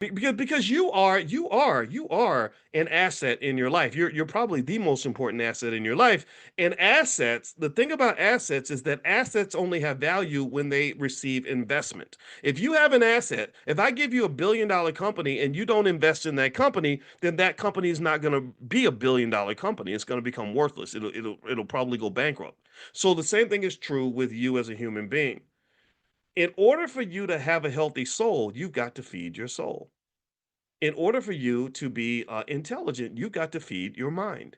Because you are an asset in your life. You're probably the most important asset in your life. And assets, the thing about assets is that assets only have value when they receive investment. If you have an asset, if I give you $1 billion company and you don't invest in that company, then that company is not going to be $1 billion company. It's going to become worthless. It'll probably go bankrupt. So the same thing is true with you as a human being. In order for you to have a healthy soul, you've got to feed your soul. In order for you to be intelligent, you've got to feed your mind.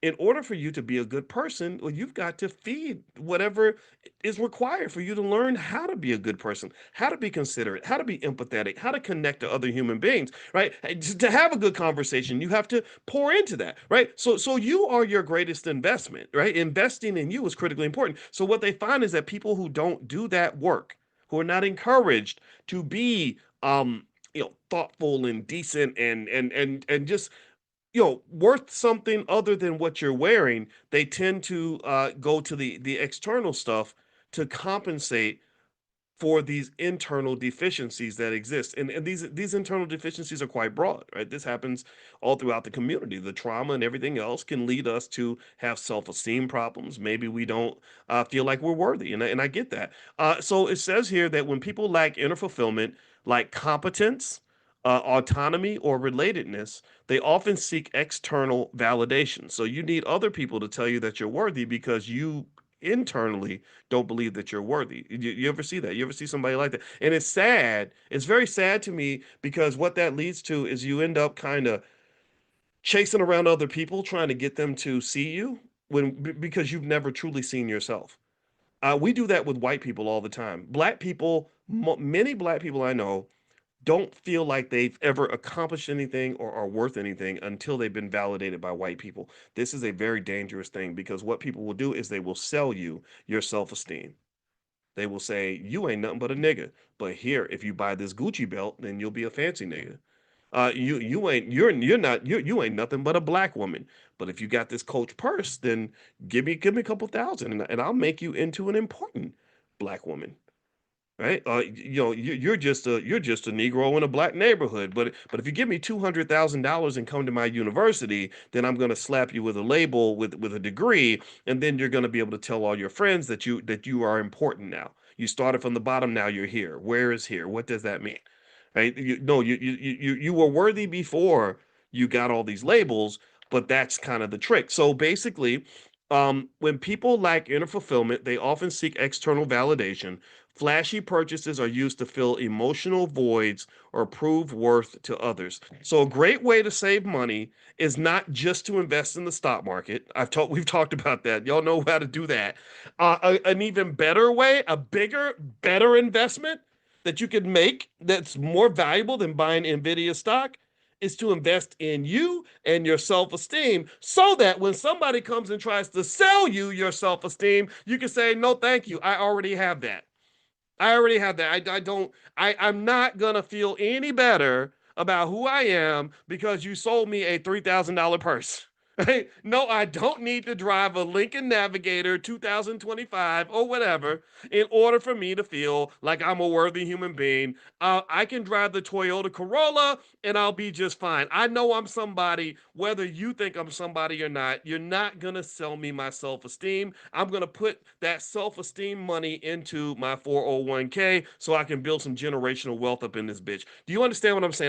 In order for you to be a good person, well, you've got to feed whatever is required for you to learn how to be a good person, how to be considerate, how to be empathetic, how to connect to other human beings, right? To have a good conversation, you have to pour into that, right? So you are your greatest investment, right? Investing in you is critically important. So what they find is that people who don't do that work, who are not encouraged to be thoughtful and decent and just worth something other than what you're wearing, they tend to go to the external stuff to compensate for these internal deficiencies that exist. And these internal deficiencies are quite broad, right? This happens all throughout the community. The trauma and everything else can lead us to have self-esteem problems. Maybe we don't feel like we're worthy. And I get that. So it says here that when people lack inner fulfillment, like competence, autonomy, or relatedness, they often seek external validation. So you need other people to tell you that you're worthy because you internally don't believe that you're worthy. You ever see that? You ever see somebody like that? And it's sad. It's very sad to me because what that leads to is you end up kind of chasing around other people trying to get them to see you because you've never truly seen yourself. We do that with white people all the time. Black people, many black people I know don't feel like they've ever accomplished anything or are worth anything until they've been validated by white people. This is a very dangerous thing because what people will do is they will sell you your self-esteem. They will say, you ain't nothing but a nigga. But here, if you buy this Gucci belt, then you'll be a fancy nigga. You ain't nothing but a black woman. But if you got this Coach purse, then give me a couple thousand, and I'll make you into an important black woman, right? You're just a Negro in a black neighborhood. But if you give me $200,000 and come to my university, then I'm gonna slap you with a label with a degree, and then you're gonna be able to tell all your friends that you are important now. You started from the bottom, now you're here. Where is here? What does that mean? Right? No, you were worthy before you got all these labels, but that's kind of the trick. So basically, when people lack inner fulfillment, they often seek external validation. Flashy purchases are used to fill emotional voids or prove worth to others. So a great way to save money is not just to invest in the stock market. We've talked about that. Y'all know how to do that. An even better way, a bigger, better investment that you can make that's more valuable than buying Nvidia stock is to invest in you and your self-esteem so that when somebody comes and tries to sell you your self-esteem, you can say, no, thank you. I already have that. I already have that. I'm not gonna feel any better about who I am because you sold me a $3,000 purse. Right? No, I don't need to drive a Lincoln Navigator 2025 or whatever in order for me to feel like I'm a worthy human being. I can drive the Toyota Corolla and I'll be just fine. I know I'm somebody, whether you think I'm somebody or not. You're not going to sell me my self esteem. I'm going to put that self esteem money into my 401k so I can build some generational wealth up in this bitch. Do you understand what I'm saying?